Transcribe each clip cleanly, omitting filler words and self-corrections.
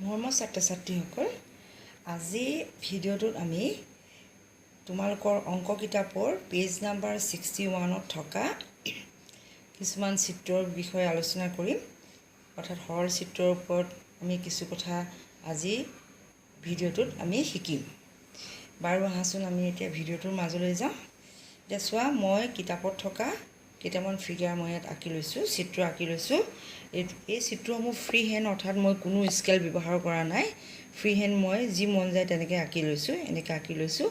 মৰমৰ ছাত্ৰ ছাত্ৰীসকল, আজি ভিডিঅ'টোত আমি তোমালোকৰ অংক কিতাপৰ পেজ নাম্বাৰ 61ত থকা কিছুমান চিত্ৰৰ বিষয়ে আলোচনা কৰিম। অৰ্থাৎ সৰল চিত্ৰৰ ওপৰত আমি কিছু কথা আজি ভিডিঅ'টোত আমি শিকিম। বাৰু আহাচোন আমি এতিয়া ভিডিঅ'টোৰ মাজলৈ যাওঁ। এতিয়া চোৱা, মই কিতাপত থকা কেইটামান ফিগাৰ মই ইয়াত আঁকি লৈছোঁ, চিত্ৰ আঁকি লৈছোঁ। এই চিত্ৰসমূহ ফ্ৰী হেণ্ড, অৰ্থাৎ মই কোনো স্কেল ব্যৱহাৰ কৰা নাই। ফ্ৰী হেণ্ড মই যি মন যায় তেনেকৈ আঁকি লৈছোঁ, এনেকৈ আঁকি লৈছোঁ।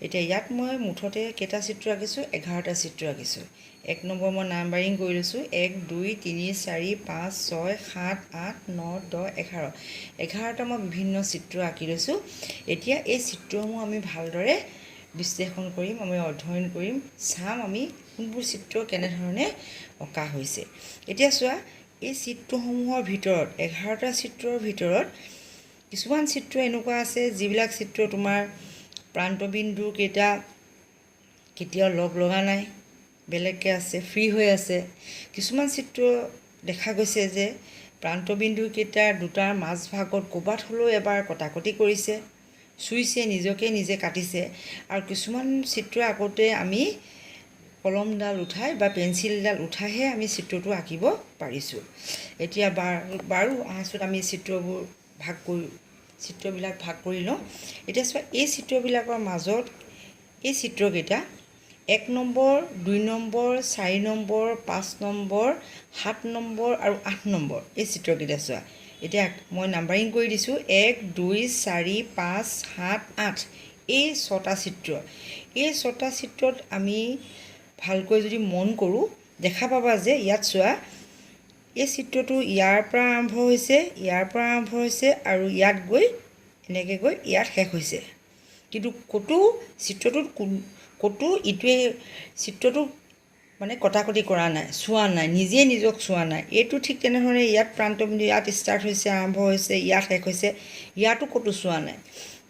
এতিয়া ইয়াত মই মুঠতে কেইটা চিত্ৰ আঁকিছোঁ? 11টা চিত্ৰ আঁকিছোঁ। 1 নম্বৰ মই নাম্বাৰিং কৰি লৈছোঁ। 1 2 3 4 5 6 7 8 9 10 11। 11টা মই বিভিন্ন চিত্ৰ আঁকি লৈছোঁ। এতিয়া এই চিত্ৰসমূহ আমি ভালদৰে বিশ্লেষণ কৰিম, আমি অধ্যয়ন কৰিম, চাম আমি কোনবোৰ চিত্ৰ কেনেধৰণে অঁকা হৈছে। এতিয়া চোৱা, এই চিত্ৰসমূহৰ ভিতৰত 11টা চিত্ৰৰ ভিতৰত কিছুমান চিত্ৰ এনেকুৱা আছে যিবিলাক চিত্ৰ তোমাৰ প্ৰান্তবিন্দু কেইটা কেতিয়াও লগ লগা নাই, বেলেগকৈ আছে, ফ্ৰী হৈ আছে। কিছুমান চিত্ৰ দেখা গৈছে যে প্ৰান্তবিন্দুকেইটাৰ দুটাৰ মাজভাগত ক'ৰবাত হ'লেও এবাৰ কটাকটি কৰিছে, চুইছে, নিজকে নিজে কাটিছে। আৰু কিছুমান চিত্ৰ আঁকোতে আমি কলমডাল উঠাই বা পেঞ্চিলডাল উঠাইহে আমি চিত্ৰটো আঁকিব পাৰিছোঁ। এতিয়া বাৰু আহাচোন আমি চিত্ৰবিলাক ভাগ কৰি লওঁ। এতিয়া চোৱা, এই চিত্ৰবিলাকৰ মাজত এই চিত্ৰকেইটা 1 number, 2 number, 4 number, 5 number, 7 number আৰু 8 নম্বৰ এই চিত্ৰকেইটা চোৱা। এতিয়া মই নাম্বাৰিং কৰি দিছোঁ। 1 2 4 5 7 8 এই 6টা চিত্ৰ। এই 6টা চিত্ৰত আমি ভালকৈ যদি মন কৰোঁ, দেখা পাবা যে ইয়াত চোৱা, এই চিত্ৰটো ইয়াৰ পৰা আৰম্ভ হৈছে, ইয়াৰ পৰা আৰম্ভ হৈছে আৰু ইয়াত গৈ এনেকৈ গৈ ইয়াত শেষ হৈছে। কিন্তু ক'তো ইটোৱে চিত্ৰটো মানে কটাকটি কৰা নাই, চোৱা নাই, নিজে নিজক চোৱা নাই। এইটো ঠিক তেনেধৰণে ইয়াত প্ৰান্তবিন্দু, ইয়াত ষ্টাৰ্ট হৈছে, আৰম্ভ হৈছে, ইয়াত শেষ হৈছে, ইয়াতো ক'তো চোৱা নাই।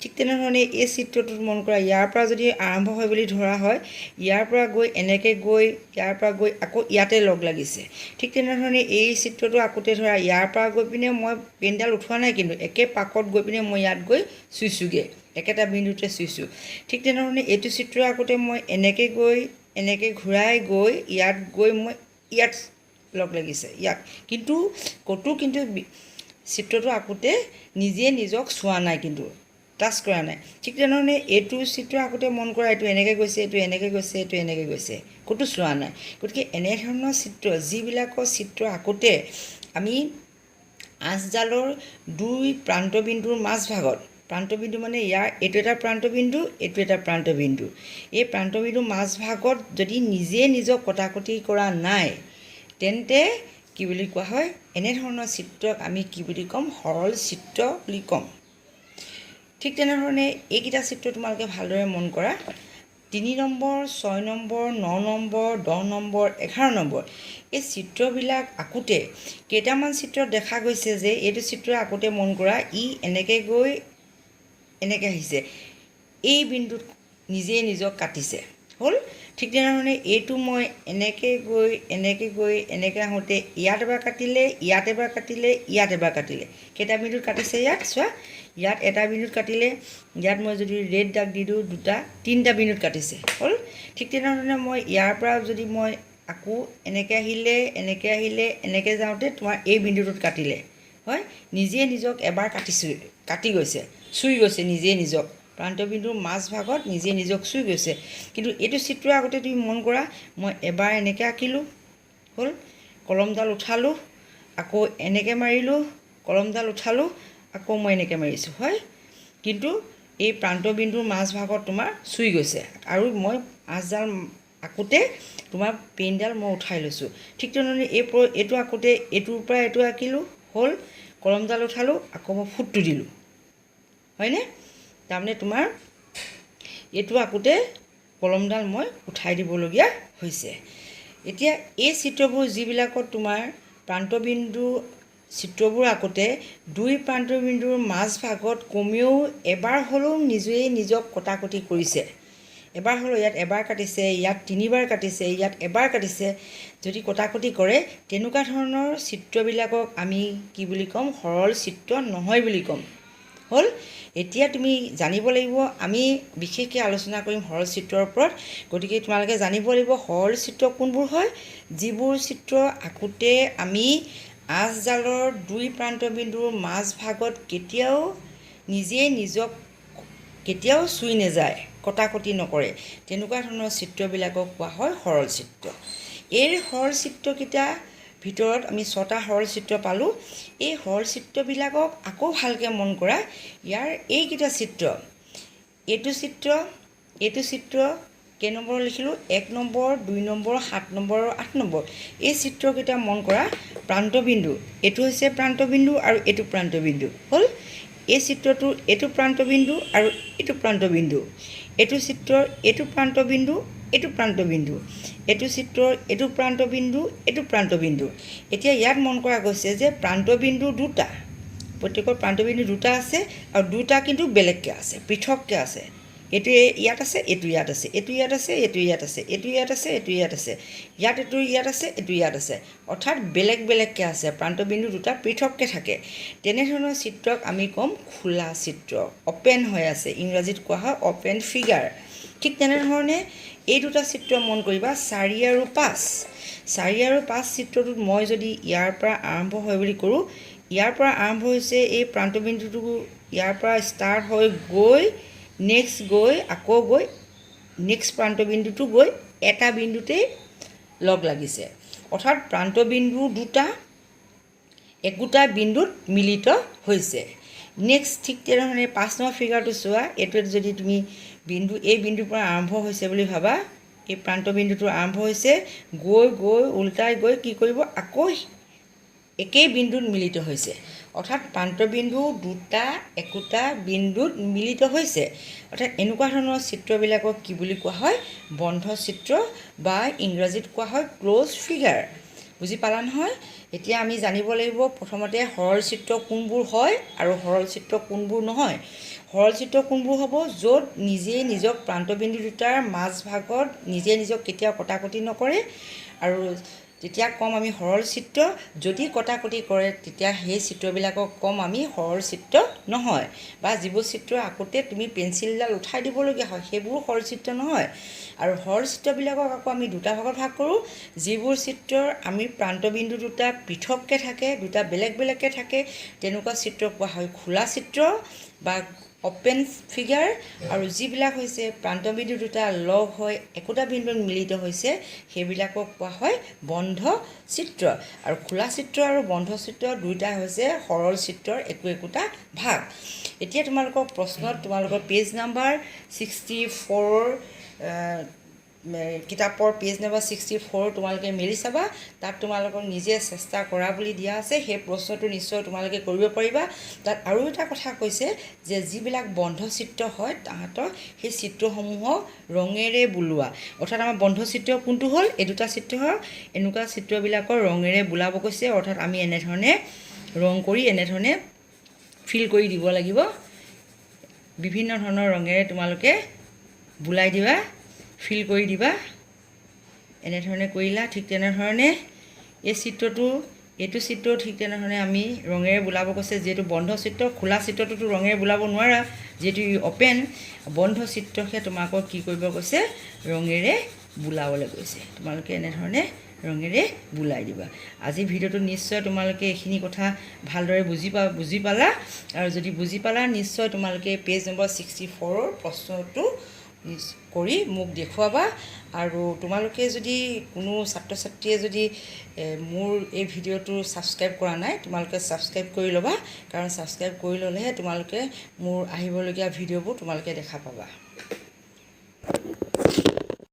ঠিক তেনেধৰণে এই চিত্ৰটোত মন কৰা, ইয়াৰ পৰা যদি আৰম্ভ হয় বুলি ধৰা হয়, ইয়াৰ পৰা গৈ এনেকৈ গৈ ইয়াৰ পৰা গৈ আকৌ ইয়াতে লগ লাগিছে। ঠিক তেনেধৰণে এই চিত্ৰটো আঁকোতে ধৰা, ইয়াৰ পৰা গৈ পিনে মই পেনডাল উঠোৱা নাই, কিন্তু একে পাকত গৈ পিনে মই ইয়াত গৈ চুইছোঁগৈ, একেটা বিন্দুতে চুইছোঁ। ঠিক তেনেধৰণে এইটো চিত্ৰ আঁকোতে মই এনেকৈ গৈ এনেকৈ ঘূৰাই গৈ ইয়াত গৈ মই ইয়াত লগ লাগিছে, ইয়াত কিন্তু ক'তো কিন্তু চিত্ৰটো আঁকোতে নিজে নিজক চোৱা নাই, কিন্তু টাচ কৰা নাই। ঠিক তেনেধৰণে এইটো চিত্ৰ আঁকোতে মন কৰা, এইটো এনেকৈ গৈছে, এইটো এনেকৈ গৈছে, এইটো এনেকৈ গৈছে, ক'তো চোৱা নাই। গতিকে এনেধৰণৰ চিত্ৰ, যিবিলাকৰ চিত্ৰ আঁকোতে আমি আঁচডালৰ 2 প্ৰান্তবিন্দুৰ মাজভাগত, প্ৰান্তবিন্দু মানে ইয়াৰ এইটো এটা প্ৰান্তবিন্দু, এইটো এটা প্ৰান্তবিন্দু, এই প্ৰান্তবিন্দুৰ মাজভাগত যদি নিজে নিজক কটাকটি কৰা নাই, তেন্তে কি বুলি কোৱা হয়? এনেধৰণৰ চিত্ৰক আমি কি বুলি ক'ম? সৰল চিত্ৰ বুলি ক'ম। ঠিক তেনেধৰণে এইকেইটা চিত্ৰ তোমালোকে ভালদৰে মন কৰা। 3 number, 6 number, 9 number, 10 number, 11 number এই চিত্ৰবিলাক আঁকোতে কেইটামান চিত্ৰ দেখা গৈছে যে এইটো চিত্ৰ আঁকোতে মন কৰা, ই এনেকৈ গৈ এনেকৈ আহিছে, এই বিন্দুত নিজে নিজক কাটিছে, হ'ল। ঠিক তেনেধৰণে এইটো মই এনেকৈ গৈ এনেকৈ আহোঁতে ইয়াত এবাৰ কাটিলে, ইয়াত এবাৰ কাটিলে, ইয়াত এবাৰ কাটিলে, কেইটা বিন্দুত কাটিছে ইয়াত চোৱা। ইয়াত এটা বিন্দুত কাটিলে, ইয়াত মই যদি ৰেড দাগ দি দিওঁ 3টা বিন্দুত কাটিছে, হ'ল। ঠিক তেনেধৰণে মই ইয়াৰ পৰা যদি মই আকৌ এনেকৈ আহিলে, এনেকৈ আহিলে, এনেকৈ যাওঁতে তোমাৰ এই বিন্দুটোত কাটিলে, হয়। নিজে নিজক এবাৰ কাটি গৈছে, চুই গৈছে নিজে নিজক, প্ৰান্তবিন্দুৰ মাজভাগত নিজে নিজক চুই গৈছে। কিন্তু এইটো চিত্ৰ আগতে তুমি মন কৰা, মই এবাৰ এনেকৈ আঁকিলোঁ, হ'ল, কলমডাল উঠালোঁ, আকৌ এনেকৈ মাৰিলোঁ, কলমডাল উঠালোঁ, আকৌ মই এনেকৈ মাৰিছোঁ, হয়। কিন্তু এই প্ৰান্তবিন্দুৰ মাজভাগত তোমাৰ চুই গৈছে, আৰু মই আঁচডাল আঁকোতে তোমাৰ পেনডাল মই উঠাই লৈছোঁ। ঠিক তেনেধৰণে এইটো আঁকোতে এইটোৰ পৰা এইটো আঁকিলোঁ, হ'ল, কলমডাল উঠালোঁ, আকৌ মই ফুটটো দিলোঁ, হয়নে? তাৰমানে তোমাৰ এইটো আঁকোতে কলমডাল মই উঠাই দিবলগীয়া হৈছে। এতিয়া এই চিত্ৰবোৰ যিবিলাকত তোমাৰ প্ৰান্তবিন্দু চিত্ৰবোৰ আঁকোতে 2 প্ৰান্তবিন্দুৰ মাজভাগত কমেও এবাৰ হ'লেও নিজেই নিজক কটাকটি কৰিছে, এবাৰ হ'লেও ইয়াত এবাৰ কাটিছে, ইয়াত 3বাৰ কাটিছে, ইয়াত এবাৰ কাটিছে, যদি কটাকটি কৰে তেনেকুৱা ধৰণৰ চিত্ৰবিলাকক আমি কি বুলি ক'ম? সৰল চিত্ৰ নহয় বুলি ক'ম। হ'ল। এতিয়া তুমি জানিব লাগিব, আমি বিশেষকৈ আলোচনা কৰিম সৰল চিত্ৰৰ ওপৰত। গতিকে তোমালোকে জানিব লাগিব সৰল চিত্ৰ কোনবোৰ হয়? যিবোৰ চিত্ৰ আঁকোতে আমি আঁচডালৰ 2 প্ৰান্তবিন্দুৰ মাজভাগত কেতিয়াও নিজক কেতিয়াও চুই নাযায়, কটাকটি নকৰে, তেনেকুৱা ধৰণৰ চিত্ৰবিলাকক কোৱা হয় সৰল চিত্ৰ। এই সৰল চিত্ৰকেইটা ভিতৰত আমি 6টা সৰল চিত্ৰ পালোঁ। এই সৰল চিত্ৰবিলাকক আকৌ ভালকৈ মন কৰা। ইয়াৰ এইকেইটা চিত্ৰ, এইটো চিত্ৰ কেই নম্বৰ লিখিলোঁ? 1 নম্বৰ, 2 নম্বৰ, 7 নম্বৰ আৰু 8 নম্বৰ। এই চিত্ৰকেইটা মন কৰা। প্ৰান্তবিন্দু, এইটো হৈছে প্ৰান্তবিন্দু আৰু এইটো প্ৰান্তবিন্দু। হ'ল। এই চিত্ৰটোৰ এইটো প্ৰান্তবিন্দু আৰু এইটো প্ৰান্তবিন্দু। এইটো চিত্ৰৰ এইটো প্ৰান্তবিন্দু, এইটো প্ৰান্তবিন্দু। এইটো চিত্ৰৰ এইটো প্ৰান্তবিন্দু, এইটো প্ৰান্তবিন্দু। এতিয়া ইয়াত মন কৰা গৈছে যে প্ৰান্তবিন্দু 2টা, প্ৰত্যেকৰ প্ৰান্তবিন্দু 2টা আছে আৰু 2টা কিন্তু বেলেগকৈ আছে, পৃথককৈ আছে। এইটো ইয়াত আছে, এইটো ইয়াত আছে, এইটো ইয়াত আছে, এইটো ইয়াত আছে, এইটো ইয়াত আছে, এইটো ইয়াত আছে, এইটো ইয়াত আছে, এইটো ইয়াত আছে, অৰ্থাৎ বেলেগ বেলেগকৈ আছে। প্ৰান্তবিন্দু 2টা পৃথককৈ থাকে। তেনেধৰণৰ চিত্ৰক আমি ক'ম খোলা চিত্ৰ, অ'পেন হৈ আছে। ইংৰাজীত কোৱা হয় অ'পেন ফিগাৰ। ঠিক তেনেধৰণে এই 2টা চিত্ৰ মন কৰিবা, 4 আৰু 5। 4 আৰু 5 চিত্ৰটোত মই যদি ইয়াৰ পৰা আৰম্ভ হয় বুলি কৰোঁ, ইয়াৰ পৰা আৰম্ভ হৈছে এই প্ৰান্তবিন্দুটো, ইয়াৰ পৰা ষ্টাৰ্ট হৈ গৈ নেক্সট গৈ আকৌ গৈ নেক্সট প্ৰান্তবিন্দুটো গৈ এটা বিন্দুতেই লগ লাগিছে, অৰ্থাৎ প্ৰান্তবিন্দু 2টা একোটা বিন্দুত মিলিত হৈছে। নেক্সট ঠিক তেনেধৰণে 5 নম্বৰ ফিগাৰটো চোৱা। এইটোত যদি তুমি এই বিন্দুৰ পৰা আৰম্ভ হৈছে বুলি ভাবা, এই প্ৰান্তবিন্দুটো আৰম্ভ হৈছে, গৈ গৈ উল্টাই গৈ কি কৰিব? আকৌ একেই বিন্দুত মিলিত হৈছে, অৰ্থাৎ প্ৰান্তবিন্দু 2টা একোটা বিন্দুত মিলিত হৈছে। অৰ্থাৎ এনেকুৱা ধৰণৰ চিত্ৰবিলাকক কি বুলি কোৱা হয়? বন্ধ চিত্ৰ, বা ইংৰাজীত কোৱা হয় ক্ল'জ ফিগাৰ। বুজি পালা নহয়? এতিয়া আমি জানিব লাগিব প্ৰথমতে সৰল চিত্ৰ কোনবোৰ হয় আৰু সৰল চিত্ৰ কোনবোৰ নহয়। সৰল চিত্ৰ কোনবোৰ হ'ব? য'ত নিজক প্ৰান্তবিন্দু 2টাৰ মাজভাগত নিজক কেতিয়াও কটাকটি নকৰে, আৰু তেতিয়া ক'ম আমি সৰল চিত্ৰ। যদি কটাকটি কৰে তেতিয়া সেই চিত্ৰবিলাকক ক'ম আমি সৰল চিত্ৰ নহয়, বা যিবোৰ চিত্ৰ আঁকোতে তুমি পেঞ্চিলডাল উঠাই দিবলগীয়া হয় সেইবোৰ সৰল চিত্ৰ নহয়। আৰু সৰল চিত্ৰবিলাকক আকৌ আমি 2টা ভাগত ভাগ কৰোঁ। যিবোৰ চিত্ৰৰ আমি প্ৰান্তবিন্দু 2টা পৃথককৈ থাকে, 2টা বেলেগ বেলেগকৈ থাকে, তেনেকুৱা চিত্ৰ কোৱা হয় খোলা চিত্ৰ বা অ'পেন ফিগাৰ। আৰু যিবিলাক হৈছে প্ৰান্তবিন্দু 2টা লগ হৈ একোটা বিন্দুত মিলিত হৈছে, সেইবিলাকক কোৱা হয় বন্ধ চিত্ৰ। আৰু খোলা চিত্ৰ আৰু বন্ধ চিত্ৰ 2টা হৈছে সৰল চিত্ৰৰ একোটা ভাগ। এতিয়া তোমালোকৰ প্ৰশ্নত তোমালোকৰ পেজ নাম্বাৰ 64 কিতাপৰ পেজ নাম্বাৰ 64 তোমালোকে মেলি চাবা। তাত তোমালোকক নিজে চেষ্টা কৰা বুলি দিয়া আছে। সেই প্ৰশ্নটো নিশ্চয় তোমালোকে কৰিব পাৰিবা। তাত আৰু এটা কথা কৈছে যে যিবিলাক বন্ধ চিত্ৰ হয় তাহাঁতৰ সেই চিত্ৰসমূহক ৰঙেৰে বোলোৱা, অৰ্থাৎ আমাৰ বন্ধ চিত্ৰ কোনটো হ'ল? এই 2টা চিত্ৰ হ'ল। এনেকুৱা চিত্ৰবিলাকৰ ৰঙেৰে বোলাব কৈছে, অৰ্থাৎ আমি এনেধৰণে ৰং কৰি এনেধৰণে ফিল কৰি দিব লাগিব। বিভিন্ন ধৰণৰ ৰঙেৰে তোমালোকে বোলাই দিবা, ফিল কৰি দিবা। এনেধৰণে কৰিলা। ঠিক তেনেধৰণে এইটো চিত্ৰ ঠিক তেনেধৰণে আমি ৰঙেৰে বোলাব কৈছে। যিহেতু বন্ধ চিত্ৰ, খোলা চিত্ৰটোতো ৰঙেৰে বোলাব নোৱাৰা, যিহেতু অ'পেন। বন্ধ চিত্ৰহে তোমালোকক কি কৰিব কৈছে? ৰঙেৰে বোলাবলৈ কৈছে। তোমালোকে এনেধৰণে ৰঙেৰে বোলাই দিবা। আজি ভিডিঅ'টো নিশ্চয় তোমালোকে এইখিনি কথা ভালদৰে বুজি পালা। আৰু যদি বুজি পালা নিশ্চয় তোমালোকে পেজ নম্বৰ 64ৰ প্ৰশ্নটো কৰি মোক দেখুৱাবা। আৰু তোমালোকে যদি কোনো ছাত্ৰ ছাত্ৰীয়ে যদি মোৰ এই ভিডিঅ'টো ছাবস্ক্ৰাইব কৰা নাই, তোমালোকে ছাবস্ক্ৰাইব কৰি ল'বা, কাৰণ ছাবস্ক্ৰাইব কৰি ল'লেহে তোমালোকে মোৰ আহিবলগীয়া ভিডিঅ'বোৰ তোমালোকে দেখা পাবা।